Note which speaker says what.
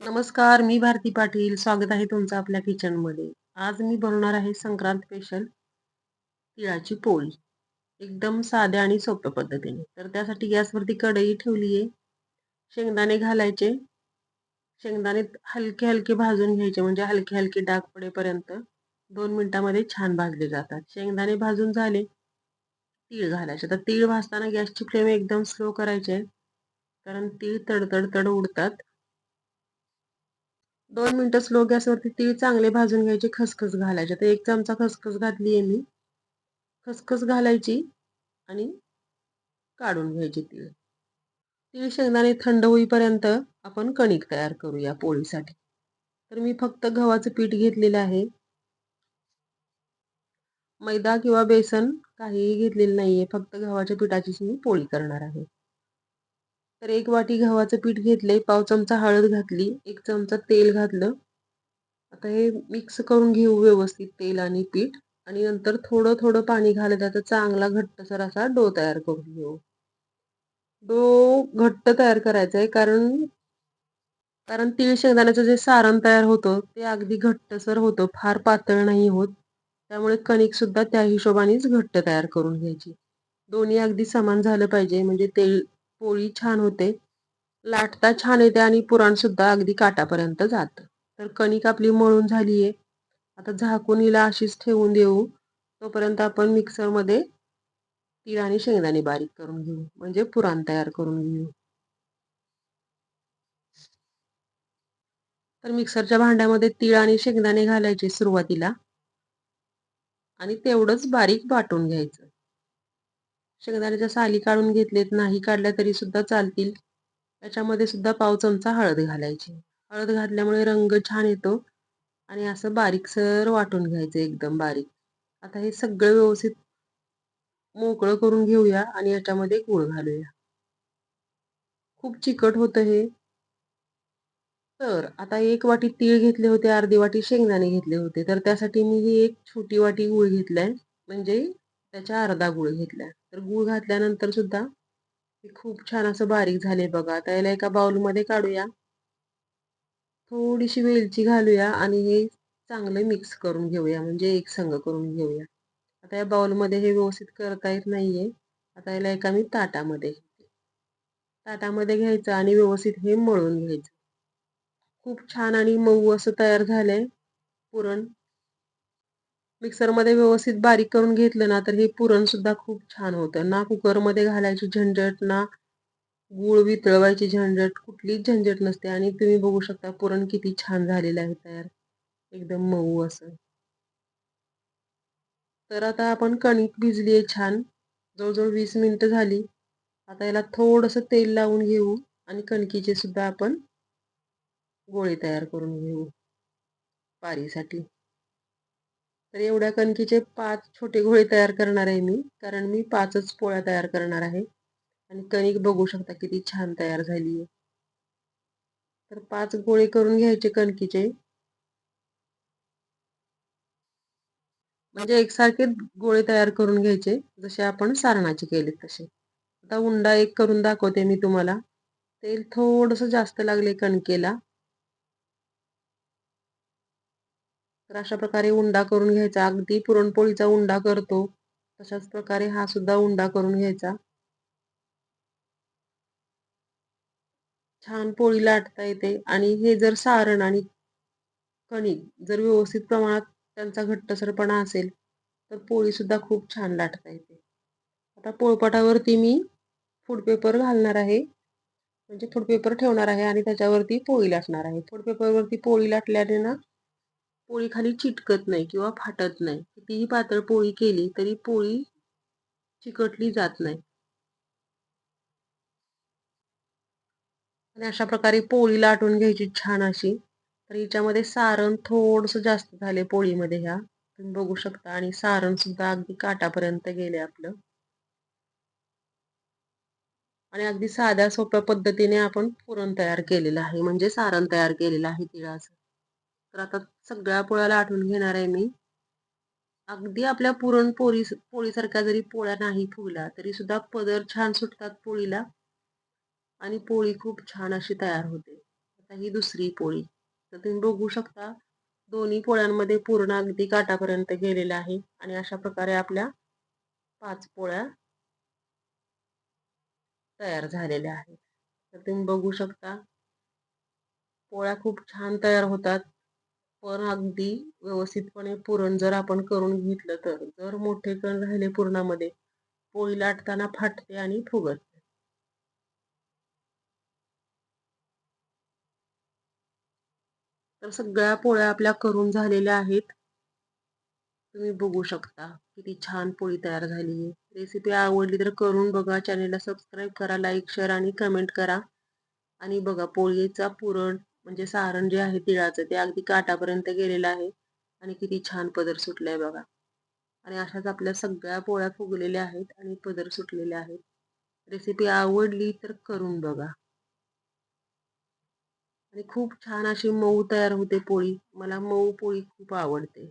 Speaker 1: नमस्कार, मी भारती पाटील. स्वागत आहे तुमचं आपल्या किचनमध्ये. आज मी बनवणार आहे संक्रांत स्पेशल तिळाची पोळी. एकदम साध्या आणि सोप्या पद्धतीने. तर त्यासाठी गॅसवरती कढई ठेवली आहे. शेंगदाणे घालायचे. शेंगदाणे हलके-हलके भाजून घ्यायचे म्हणजे हलके-हलके डाग पडेपर्यंत 2 मिनिटांमध्ये छान भाजले जातात. शेंगदाणे भाजून झाले, तीळ घालायचे. तर तीळ भाजताना गॅसची फ्लेम एकदम स्लो करायची आहे. कारण तीळ तड उडतात. 2 मिनिटं स्लो गॅसवरती तीळ चांगले भाजून घ्यायचे, खसखस घालायचे. तर 1 चमचा खसखस घातली आहे मी. खसखस घालायची आणि काढून घ्यायची तीळ. तीळ शेंगदाणे थंड होईपर्यंत आपण कणिक तयार करूया पोळीसाठी. तर मी फक्त गव्हाचं पीठ घेतलेलं आहे. मैदा किंवा बेसन काहीही घेतलेलं नाहीये. फक्त गव्हाच्या पिठाचीच मी पोळी करणार आहे. तर 1 वाटी गव्हाचं पीठ घेतले, पाव चमचा हळद घातली, 1 चमचा तेल घातलं. आता हे मिक्स करून घेऊ व्यवस्थित तेल आणि पीठ आणि नंतर थोडं-थोडं पाणी घालत त्याचा चांगला घट्टसर असा डो तयार करून घेऊ. डो घट्ट तयार करायचा आहे कारण कारण तीळ शेंगदाण्याचं जे सारण तयार होतं ते अगदी घट्टसर होतं, फार पातळ नाही होत. त्यामुळे कणिक सुद्धा त्या हिशोबानेच घट्ट तयार करून घ्यायची. दोन्ही अगदी समान झालं पाहिजे म्हणजे तेल पोळी छान होते. लाटता छान येते आणि पुरण सुद्धा अगदी काठापर्यंत जातं. तर कणिक आपली मळून झाली आहे. आता झाकून हिला अशीच ठेवून देऊ. तोपर्यंत आपण मिक्सरमध्ये तीळ आणि शेंगदाणे बारीक करून घेऊ. म्हणजे पुरण तयार करून घेऊ. तर मिक्सरच्या भांड्यामध्ये तीळ आणि शेंगदाणे घालायचे सुरुवातीला आणि तेवढंच बारीक वाटून घ्यायचं. शेंगदाण्याच्या साली काढून घेतलेत, नाही काढल्या तरी सुद्धा चालतील. त्याच्यामध्ये सुद्धा पाव चमचा हळद घालायची. हळद घातल्यामुळे रंग छान येतो आणि असं बारीकसर वाटून घ्यायचं एकदम बारीक. आता हे सगळं व्यवस्थित मोकळं करून घेऊया आणि याच्यामध्ये गूळ घालूया. खूप चिकट होतं हे. तर आता 1 वाटी तीळ घेतले होते, अर्धी वाटी शेंगदाणे घेतले होते. तर त्यासाठी मी ही एक छोटी वाटी गूळ घेतलाय. म्हणजे त्याच्या अर्धा गूळ घेतलाय. तर गूळ घातल्यानंतर सुद्धा हे खूप छान असं बारीक झाले बघा. आता याला एका बाउलमध्ये काढूया. थोडीशी वेलची घालूया आणि हे चांगलं मिक्स करून घेऊया म्हणजे एकसंग करून घेऊया. आता या बाउलमध्ये हे व्यवस्थित करता येत नाहीये. आता याला एका मी ताटामध्ये घेते. ताटामध्ये घ्यायचं आणि व्यवस्थित हे मळून घ्यायचं. खूप छान आणि मऊ असं तयार झालंय पुरण. मिक्सरमध्ये व्यवस्थित बारीक करून घेतलं ना, तर हे पुरण सुद्धा खूप छान होतं. ना कुकरमध्ये घालायची झंझट, ना गूळ वितळवायची झंझट, कुठलीच झंझट नसते आणि तुम्ही बघू शकता पुरण किती छान झालेलं आहे तयार. एकदम मऊ असं. तर आता आपण कणिक भिजली आहे छान. जवळ-जवळ 20 मिनिटं झाली. आता याला थोडंसं तेल लावून घेऊ आणि कणकीचे सुद्धा आपण गोळे तयार करून घेऊ पारीसाठी. तर एवढ्या कणकीचे 5 छोटे गोळे तयार करणार आहे मी. कारण मी 5च पोळ्या तयार करणार आहे. आणि कणिक बघू शकता किती छान तयार झाली आहे. तर 5 गोळे करून घ्यायचे कणकीचे. म्हणजे एकसारखे गोळे तयार करून घ्यायचे. जसे आपण सारणाचे केलेत तसे. आता उंडा एक करून दाखवते मी तुम्हाला. तेल थोडंसं जास्त लागले कणकेला. तर अशा प्रकारे उंडा करून घ्यायचा. अगदी पुरणपोळीचा उंडा करतो. तशाच प्रकारे हा सुद्धा उंडा करून घ्यायचा. छान पोळी लाटता येते आणि हे जर सारण आणि कणिक जर व्यवस्थित प्रमाणात त्यांचा घट्टसरपणा असेल, तर पोळी सुद्धा खूप छान लाटता येते. आता पोळपाटावरती मी फूड पेपर घालणार आहे. म्हणजे फूड पेपर ठेवणार आहे आणि त्याच्यावरती पोळी लाटणार आहे. फूड पेपरवरती पोळी लाटल्याने ना, पोळी खाली चिटकत नाही किंवा फाटत नाही. कितीही पातळ पोळी केली तरी पोळी चिकटली जात नाही. आणि अशा प्रकारे पोळी लाटून घ्यायची छान अशी. तर हिच्यामध्ये सारण थोडंसं जास्त झाले पोळीमध्ये ह्या. तुम्ही बघू शकता आणि सारण सुद्धा अगदी काठापर्यंत गेले आपलं. आणि अगदी साध्या सोप्या पद्धतीने आपण पुरण तयार केलेलं आहे. म्हणजे सारण तयार केलेलं आहे तिळाचं. तर आता सगळ्या पोळ्या लाटून घेणार आहे मी. अगदी आपल्या पोळीसारख्या जरी पोळ्या नाही फुगल्या तरी सुद्धा पदर छान सुटतात पोळीला आणि पोळी खूप छान अशी तयार होते. आता ही दुसरी पोळी. तर तुम्ही बघू शकता दोन्ही पोळ्यांमध्ये पूर्ण अगदी काठापर्यंत गेलेला आहे आणि अशा प्रकारे आपल्या 5 पोळ्या तयार झालेल्या आहेत. तर तुम्ही बघू शकता पोळ्या खूप छान तयार होतात. पण अगदी व्यवस्थितपणे पुरण जर आपण करून घेतलं तर. जर मोठे कण राहिले पुरणामध्ये, पोळी लाटताना फाटते आणि फुगत. तर सगळ्या पोळ्या आपल्या करून झालेल्या आहेत. तुम्ही बघू शकता किती छान पोळी तयार झाली आहे. रेसिपी आवडली तर करून बघा. चॅनेलला सबस्क्राईब करा, लाईक, शेअर आणि कमेंट करा. आणि बघा पोळीचा पुरण म्हणजे सारण जे आहे तिळाचं ते अगदी काठापर्यंत गेलेलं आहे आणि किती छान पदर सुटलाय बघा. आणि अशाच आपल्या सगळ्या पोळ्या फुगलेल्या आहेत आणि पदर सुटलेले आहेत. रेसिपी आवडली तर करून बघा. आणि खूप छान अशी मऊ तयार होते पोळी. मला मऊ पोळी खूप आवडते.